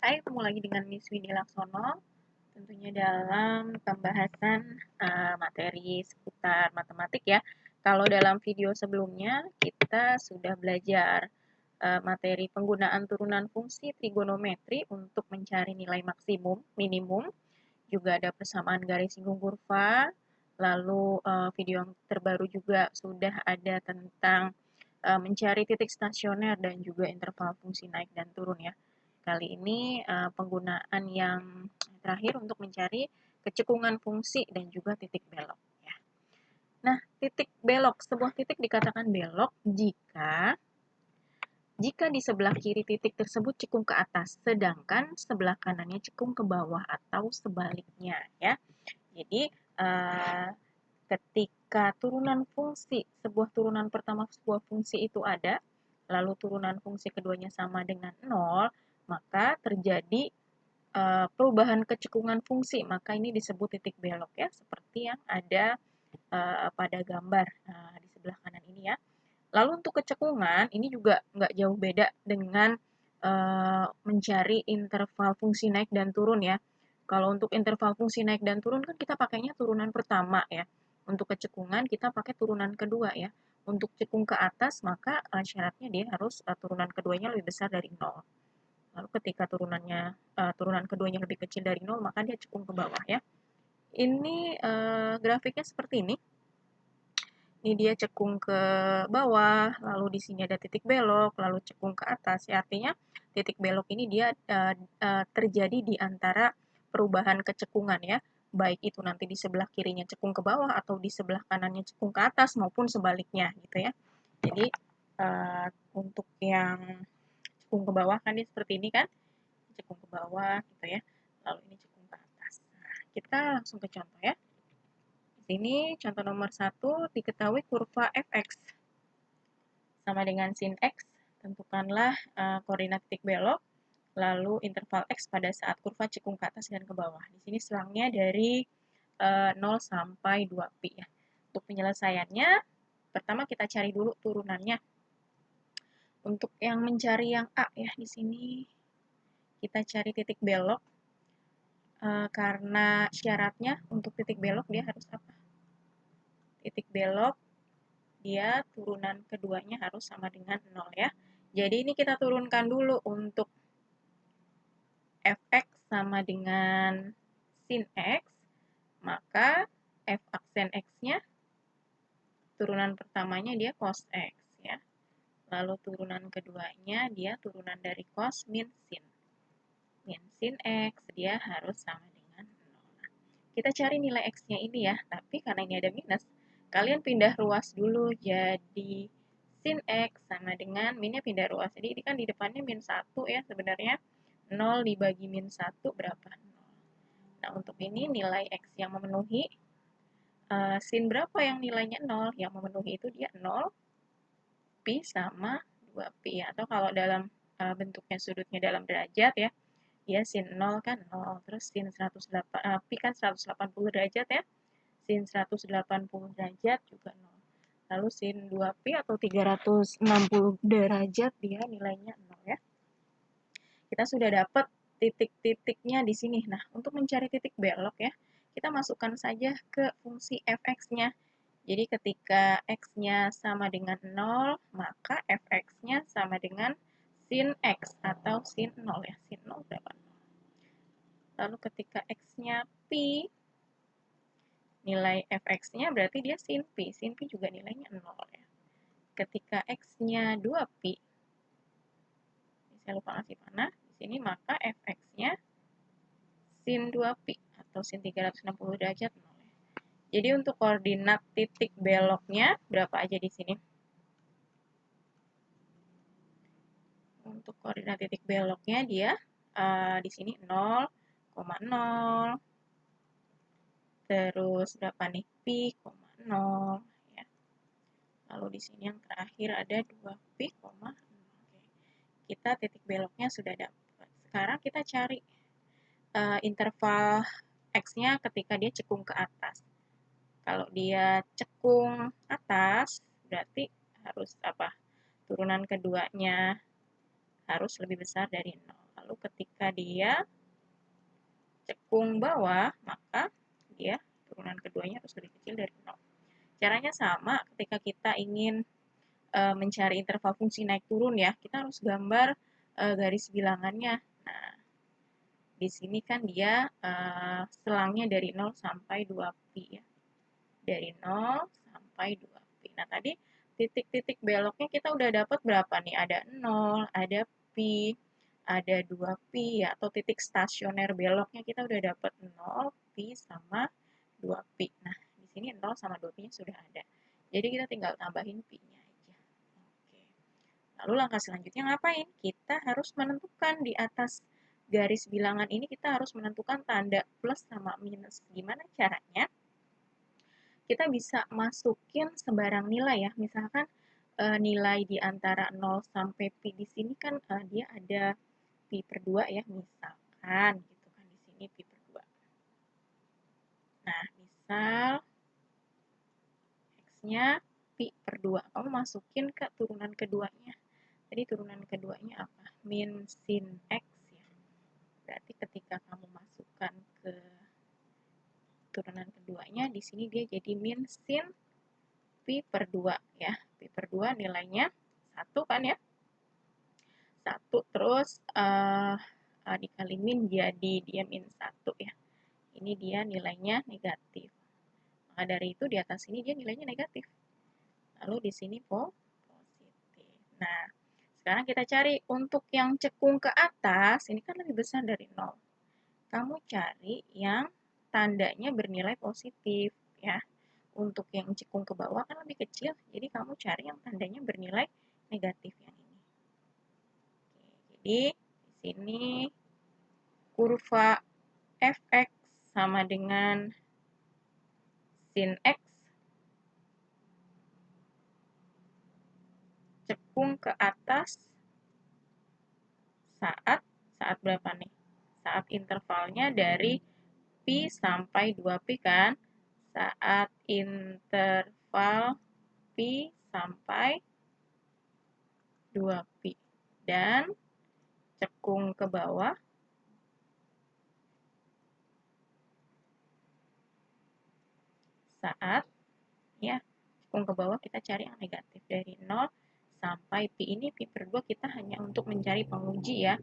Hai, ketemu lagi dengan Miss Winnie Laksono, tentunya dalam pembahasan materi seputar matematik ya. Kalau dalam video sebelumnya kita sudah belajar materi penggunaan turunan fungsi trigonometri untuk mencari nilai maksimum, minimum, juga ada persamaan garis singgung kurva, lalu video yang terbaru juga sudah ada tentang mencari titik stasioner dan juga interval fungsi naik dan turun ya. Kali ini penggunaan yang terakhir untuk mencari kecekungan fungsi dan juga titik belok ya. Nah, titik belok, sebuah titik dikatakan belok jika di sebelah kiri titik tersebut cekung ke atas, sedangkan sebelah kanannya cekung ke bawah atau sebaliknya ya. Jadi ketika turunan fungsi, sebuah turunan pertama sebuah fungsi itu ada, lalu turunan fungsi keduanya sama dengan 0, maka terjadi perubahan kecekungan fungsi, maka ini disebut titik belok ya, seperti yang ada pada gambar di sebelah kanan ini ya. Lalu untuk kecekungan, ini juga nggak jauh beda dengan mencari interval fungsi naik dan turun ya. Kalau untuk interval fungsi naik dan turun kan kita pakainya turunan pertama ya. Untuk kecekungan kita pakai turunan kedua ya. Untuk cekung ke atas maka syaratnya dia harus turunan keduanya lebih besar dari 0. Lalu ketika turunan keduanya lebih kecil dari 0 maka dia cekung ke bawah ya. Ini grafiknya seperti ini. Ini dia cekung ke bawah, lalu di sini ada titik belok, lalu cekung ke atas. Ya, artinya titik belok ini dia terjadi di antara perubahan kecekungan ya. Baik itu nanti di sebelah kirinya cekung ke bawah atau di sebelah kanannya cekung ke atas maupun sebaliknya gitu ya. Jadi untuk yang cekung ke bawah kan dia seperti ini kan, cekung ke bawah gitu ya. Lalu ini cekung ke atas. Nah, kita langsung ke contoh ya. Di sini contoh nomor 1, diketahui kurva fx sama dengan sin x, tentukanlah koordinat titik belok, lalu interval x pada saat kurva cekung ke atas dan ke bawah. Di sini selangnya dari 0 sampai 2pi ya. Untuk penyelesaiannya, pertama kita cari dulu turunannya. Untuk yang mencari yang A ya, di sini kita cari titik belok, karena syaratnya untuk titik belok dia harus apa? Titik belok dia turunan keduanya harus sama dengan 0 ya. Jadi ini kita turunkan dulu untuk fx sama dengan sin x, maka f aksen x-nya turunan pertamanya dia cos x ya. Lalu turunan keduanya dia turunan dari cos min sin. Min sin x dia harus sama dengan 0. Kita cari nilai x-nya ini ya, tapi karena ini ada minus, kalian pindah ruas dulu, jadi sin x sama dengan, minnya pindah ruas, jadi ini kan di depannya min 1 ya sebenarnya, 0 dibagi min 1 berapa? 0. Nah untuk ini nilai x yang memenuhi, sin berapa yang nilainya 0? Yang memenuhi itu dia 0, pi sama 2pi, atau kalau dalam bentuknya sudutnya dalam derajat ya, ya sin 0 kan 0, terus sin 108, pi kan 180 derajat ya, sin 180 derajat juga 0. Lalu sin 2pi atau 360 derajat dia nilainya 0 ya. Kita sudah dapat titik-titiknya di sini. Nah, untuk mencari titik belok ya, kita masukkan saja ke fungsi fx-nya. Jadi ketika x-nya sama dengan 0, maka fx-nya sama dengan sin x atau sin 0 ya. Sin 0 berapa? Lalu ketika x-nya pi, nilai fx-nya berarti dia sin pi. Sin pi juga nilainya 0 ya. Ketika x-nya 2pi, saya lupa ngasih panah, di sini maka fx-nya sin 2pi atau sin 360 derajat 0 ya. Jadi untuk koordinat titik beloknya berapa aja di sini? Untuk koordinat titik beloknya dia di sini 0,0, terus berapa nih? Pi, 0 ya. Lalu di sini yang terakhir ada 2pi, 0. Kita titik beloknya sudah dapat. Sekarang kita cari interval x-nya ketika dia cekung ke atas. Kalau dia cekung atas, berarti harus apa? Turunan keduanya harus lebih besar dari 0. Lalu ketika dia cekung bawah, maka dia turunan keduanya harus lebih kecil dari 0. Caranya sama ketika kita ingin mencari interval fungsi naik turun ya, kita harus gambar garis bilangannya. Nah, di sini kan dia selangnya dari 0 sampai 2pi ya. Dari 0 sampai 2pi. Nah, tadi titik-titik beloknya kita udah dapat berapa nih? Ada 0, ada pi, ada 2pi ya, atau titik stasioner beloknya kita udah dapat 0, pi sama 2pi. Nah, di sini 0 sama 2pi-nya sudah ada. Jadi kita tinggal tambahin pi-nya aja. Oke. Lalu langkah selanjutnya ngapain? Kita harus menentukan di atas garis bilangan ini, kita harus menentukan tanda plus sama minus. Gimana caranya? Kita bisa masukin sembarang nilai ya. Misalkan nilai di antara 0 sampai pi di sini kan dia ada pi per 2 ya, misalkan gitu kan, di sini pi per 2. Nah, misal x-nya pi per 2. Kamu masukin ke turunan keduanya. Jadi turunan keduanya apa? Min sin x ya. Berarti ketika kamu masukkan ke turunan keduanya, di sini dia jadi min sin pi per 2 ya. Pi per 2 nilainya 1 kan ya. 1 terus dikali min jadi dia min 1 ya. Ini dia nilainya negatif. Maka dari itu di atas sini dia nilainya negatif. Lalu di sini positif. Nah, sekarang kita cari untuk yang cekung ke atas, ini kan lebih besar dari 0. Kamu cari yang tandanya bernilai positif ya. Untuk yang cekung ke bawah kan lebih kecil, jadi kamu cari yang tandanya bernilai negatif yang ini. Oke, jadi di sini kurva fx sama dengan sin x cekung ke atas saat berapa nih? Saat intervalnya dari pi sampai 2pi kan? Saat interval pi sampai 2pi. Dan cekung ke bawah saat ya, cekung ke bawah kita cari yang negatif dari 0 sampai pi. Ini pi per 2 kita hanya untuk mencari penguji ya,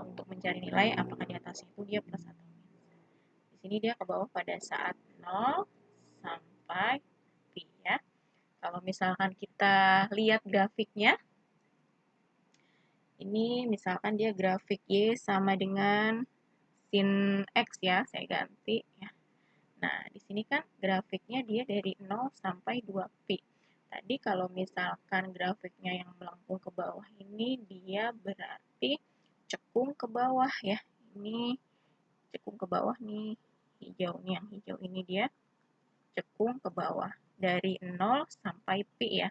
untuk mencari nilai apakah di atas itu dia plus atau minus. Di sini dia ke bawah pada saat 0 sampai pi ya. Kalau misalkan kita lihat grafiknya, ini misalkan dia grafik Y sama dengan sin X ya, saya ganti ya. Nah, di sini kan grafiknya dia dari 0 sampai 2pi. Tadi kalau misalkan grafiknya yang melengkung ke bawah ini, dia berarti cekung ke bawah ya. Ini cekung ke bawah nih, hijau nih, yang hijau ini dia cekung ke bawah. Dari 0 sampai pi ya,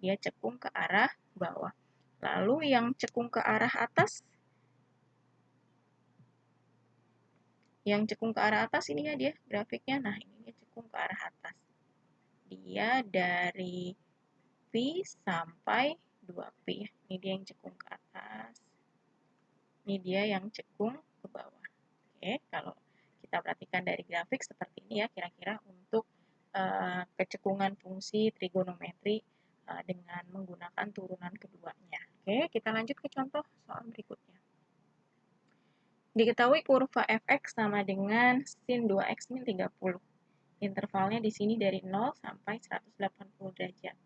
dia cekung ke arah bawah. Lalu yang cekung ke arah atas, ini ya dia grafiknya. Nah, ini dia cekung ke arah atas. Dia dari pi sampai 2pi. Ini dia yang cekung ke atas. Ini dia yang cekung ke bawah. Oke, kalau kita perhatikan dari grafik seperti ini ya, kira-kira untuk kecekungan fungsi trigonometri dengan menggunakan turunan keduanya. Oke, kita lanjut ke contoh soal berikutnya. Diketahui kurva fx sama dengan sin 2x min 30. Intervalnya di sini dari 0 sampai 180 derajat.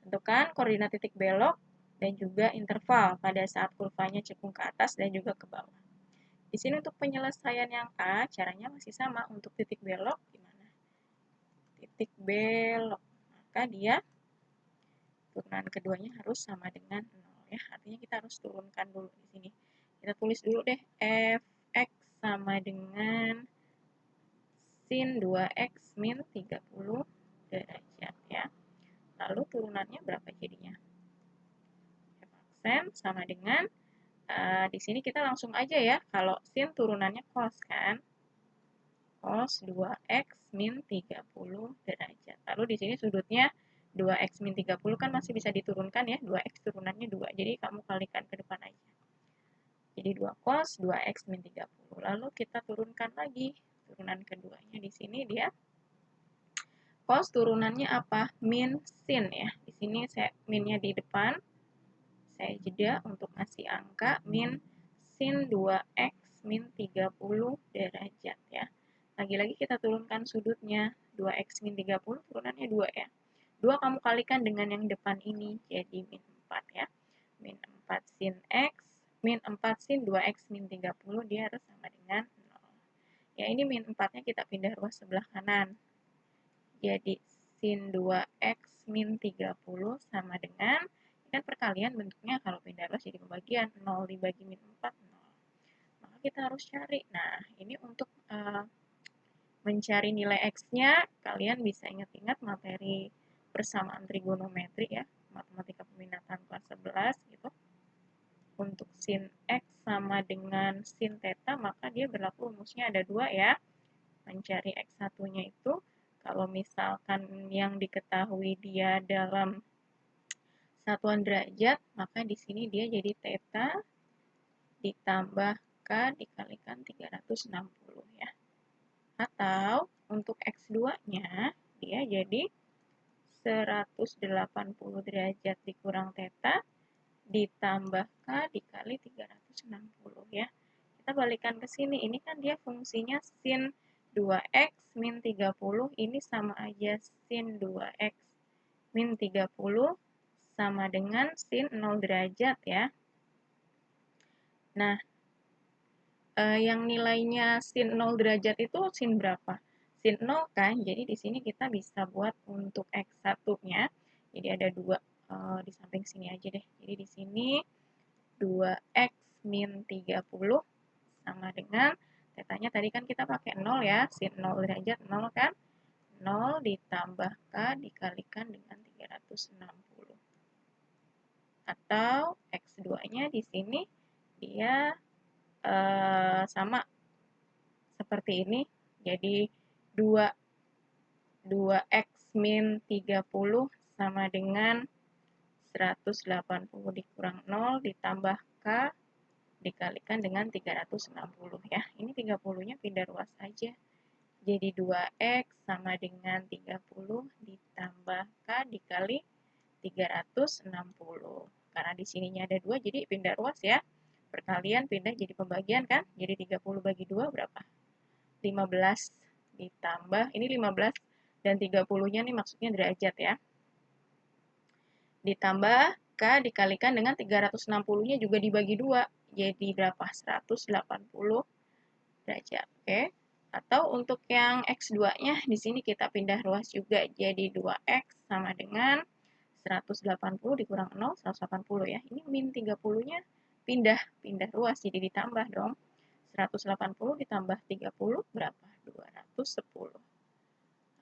Tentukan koordinat titik belok dan juga interval pada saat kurvanya cekung ke atas dan juga ke bawah. Di sini untuk penyelesaian yang A, caranya masih sama. Untuk titik belok, gimana? Titik belok, maka dia turunan keduanya harus sama dengan 0 ya. Artinya kita harus turunkan dulu di sini. Kita tulis dulu deh, fx sama dengan sin 2x min 30 derajat ya. Lalu turunannya berapa jadinya? F aksen sama dengan, di sini kita langsung aja ya, kalau sin turunannya cos kan. Cos 2x min 30 derajat. Lalu di sini sudutnya 2x min 30 kan masih bisa diturunkan ya, 2x turunannya 2. Jadi kamu kalikan ke depan aja. Jadi 2 cos 2x min 30. Lalu kita turunkan lagi. Turunan keduanya di sini dia cos turunannya apa? Min sin ya. Di sini saya minnya di depan. Saya jeda untuk ngasih angka min sin 2x min 30 derajat ya. Lagi-lagi kita turunkan sudutnya. 2x min 30 turunannya 2 ya. 2 kamu kalikan dengan yang depan ini. Jadi min 4 ya. Min 4 sin x min 4 sin 2x min 30 dia harus sama dengan 0. Ya ini min 4-nya kita pindah ruas sebelah kanan. Jadi sin 2x min 30 sama dengan, ini kan perkalian bentuknya kalau pindah ruas jadi pembagian, 0 dibagi min 4, 0. Maka kita harus cari. Nah, ini untuk mencari nilai x-nya, kalian bisa ingat-ingat materi persamaan trigonometri ya, matematika peminatan kelas 11 gitu. Untuk sin x sama dengan sin theta, maka dia berlaku rumusnya ada 2 ya. Mencari x1-nya itu, kalau misalkan yang diketahui dia dalam satuan derajat, maka di sini dia jadi theta ditambah k dikalikan 360 ya. Atau untuk x2-nya, dia jadi 180 derajat dikurang theta ditambah k dikali 360 ya. Kita balikan ke sini, ini kan dia fungsinya sin 2x min 30, ini sama aja sin 2x min 30 sama dengan sin 0 derajat ya. Nah, yang nilainya sin 0 derajat itu sin berapa? Sin 0 kan, jadi di sini kita bisa buat untuk x1-nya, jadi ada 2 di samping sini aja deh. Jadi di sini 2x min 30 sama dengan tetanya tadi kan kita pakai 0 ya, sin 0 derajat 0 kan, 0 ditambah k dikalikan dengan 360. Atau x2-nya di sini dia sama seperti ini, jadi 2x min 30 sama dengan 180 dikurang 0 ditambah k dikalikan dengan 360 ya. Ini 30-nya pindah ruas aja. Jadi 2x sama dengan 30 ditambah k dikali 360. Karena di sininya ada 2, jadi pindah ruas ya. Perkalian pindah jadi pembagian kan? Jadi 30 bagi 2 berapa? 15 ditambah, ini 15 dan 30-nya nih maksudnya derajat ya. Ditambah k dikalikan dengan 360-nya juga dibagi 2. Jadi berapa? 180 derajat. Oke. Atau untuk yang x2-nya di sini kita pindah ruas juga. Jadi 2x sama dengan 180 dikurang 0, 180 ya. Ini min 30-nya pindah ruas jadi ditambah dong. 180 ditambah 30 berapa? 210.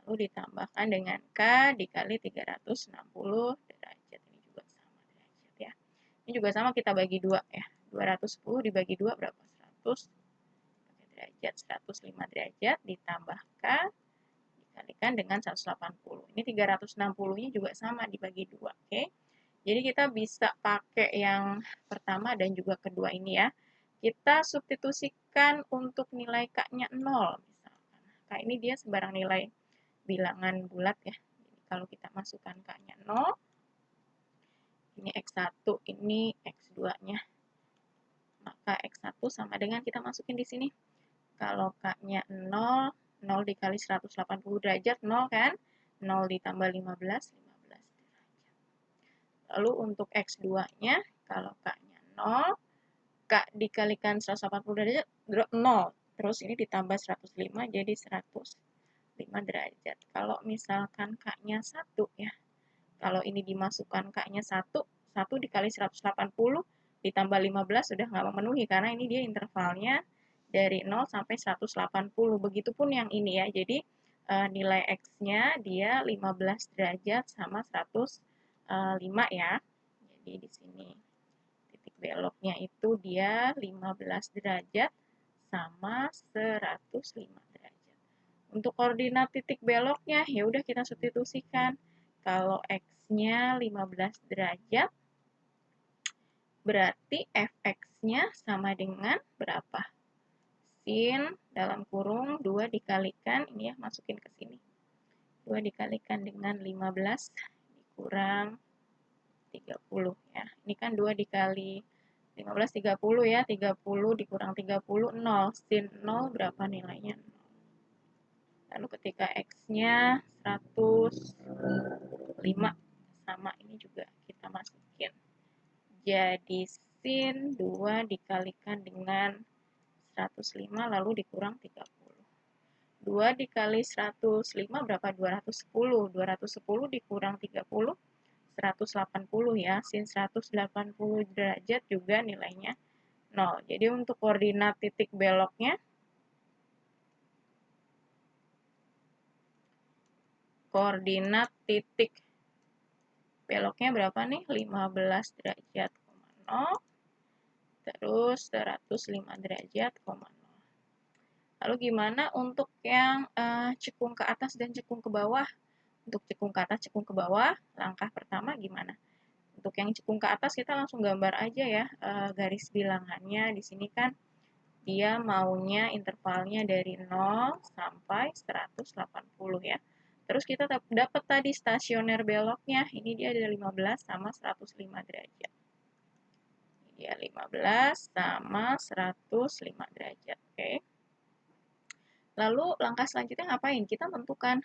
Lalu ditambahkan dengan k dikali 360 derajat. Ini juga sama derajat ya. Ini juga sama kita bagi 2 ya. 210 dibagi 2 berapa? 100 derajat. 105 derajat ditambah k dikalikan dengan 180. Ini 360-nya juga sama dibagi 2. Oke. Jadi kita bisa pakai yang pertama dan juga kedua ini ya. Kita substitusikan untuk nilai k-nya 0 misalkan. K ini dia sembarang nilai bilangan bulat ya. Jadi kalau kita masukkan k-nya 0, ini x1, ini x2-nya. Maka x1 sama dengan kita masukin di sini. Kalau k-nya 0, 0 dikali 180 derajat, 0 kan? 0 ditambah 15, 15 derajat. Lalu untuk x2-nya, kalau k-nya 0, k dikalikan 180 derajat, 0. Terus ini ditambah 105, jadi 105 derajat. Kalau misalkan k-nya 1 ya, kalau ini dimasukkan k-nya 1, 1 dikali 180 ditambah 15 sudah nggak memenuhi, karena ini dia intervalnya dari 0 sampai 180. Begitupun yang ini ya, jadi nilai x-nya dia 15 derajat sama 105 ya. Jadi di sini titik beloknya itu dia 15 derajat sama 105 derajat. Untuk koordinat titik beloknya, ya udah kita substitusikan. Kalau x-nya 15 derajat, Berarti fx-nya sama dengan berapa? Sin dalam kurung 2 dikalikan, ini ya, masukin ke sini. 2 dikalikan dengan 15 dikurang 30 ya. Ini kan 2 dikali 15 30 ya. 30 dikurang 30 0. Sin 0 berapa nilainya? 0. Lalu ketika x-nya 105 sama ini juga kita masukin. Jadi sin 2 dikalikan dengan 105 lalu dikurang 30. 2 dikali 105 berapa? 210. 210 dikurang 30, 180 ya. Sin 180 derajat juga nilainya 0. Jadi untuk koordinat titik beloknya, berapa nih? 15 derajat, 0. Terus 105 derajat, 0. Lalu gimana untuk yang cekung ke atas dan cekung ke bawah? Untuk cekung ke atas, cekung ke bawah, langkah pertama gimana? Untuk yang cekung ke atas kita langsung gambar aja ya garis bilangannya. Di sini kan dia maunya intervalnya dari 0 sampai 180 ya. Terus kita dapat tadi stasioner beloknya. Ini dia ada 15 sama 105 derajat. Dia 15 sama 105 derajat. Oke. Lalu langkah selanjutnya ngapain? Kita tentukan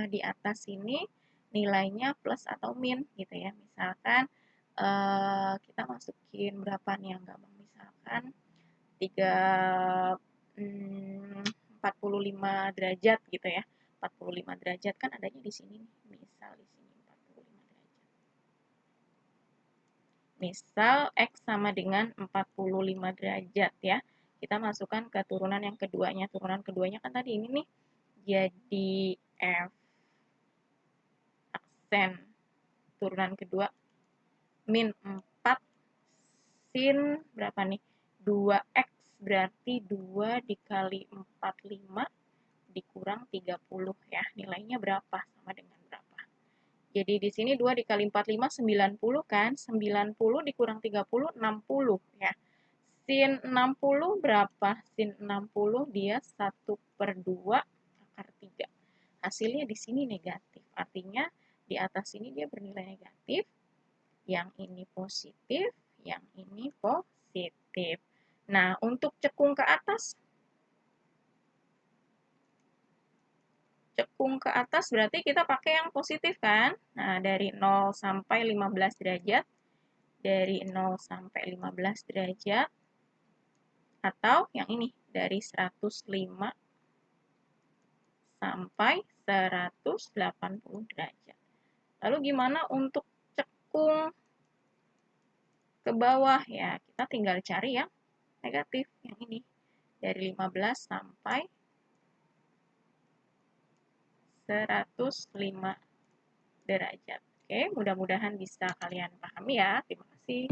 di atas sini nilainya plus atau min gitu ya. Misalkan kita masukin berapa nih yang gampang? Misalkan 45 derajat gitu ya. 45 derajat kan adanya di sini nih. Misal di sini 45 derajat. Misal X sama dengan 45 derajat ya. Kita masukkan ke turunan yang keduanya. Turunan keduanya kan tadi ini nih. Jadi F aksen turunan kedua min 4 sin berapa nih? 2x berarti 2 dikali 45 dikurang 30 ya. Nilainya berapa? Sama dengan berapa? Jadi di sini 2 dikali 45 90 kan? 90 dikurang 30 60 ya. Sin 60 berapa? Sin 60 dia 1/2 akar 3. Hasilnya di sini negatif. Artinya di atas sini dia bernilai negatif. Yang ini positif, yang ini positif. Nah, untuk cekung ke atas, berarti kita pakai yang positif kan? Nah, dari 0 sampai 15 derajat. Dari 0 sampai 15 derajat. Atau yang ini, dari 105 sampai 180 derajat. Lalu gimana untuk cekung ke bawah? Ya, kita tinggal cari yang negatif, yang ini. Dari 15 sampai 105 derajat. Oke, mudah-mudahan bisa kalian pahami ya. Terima kasih.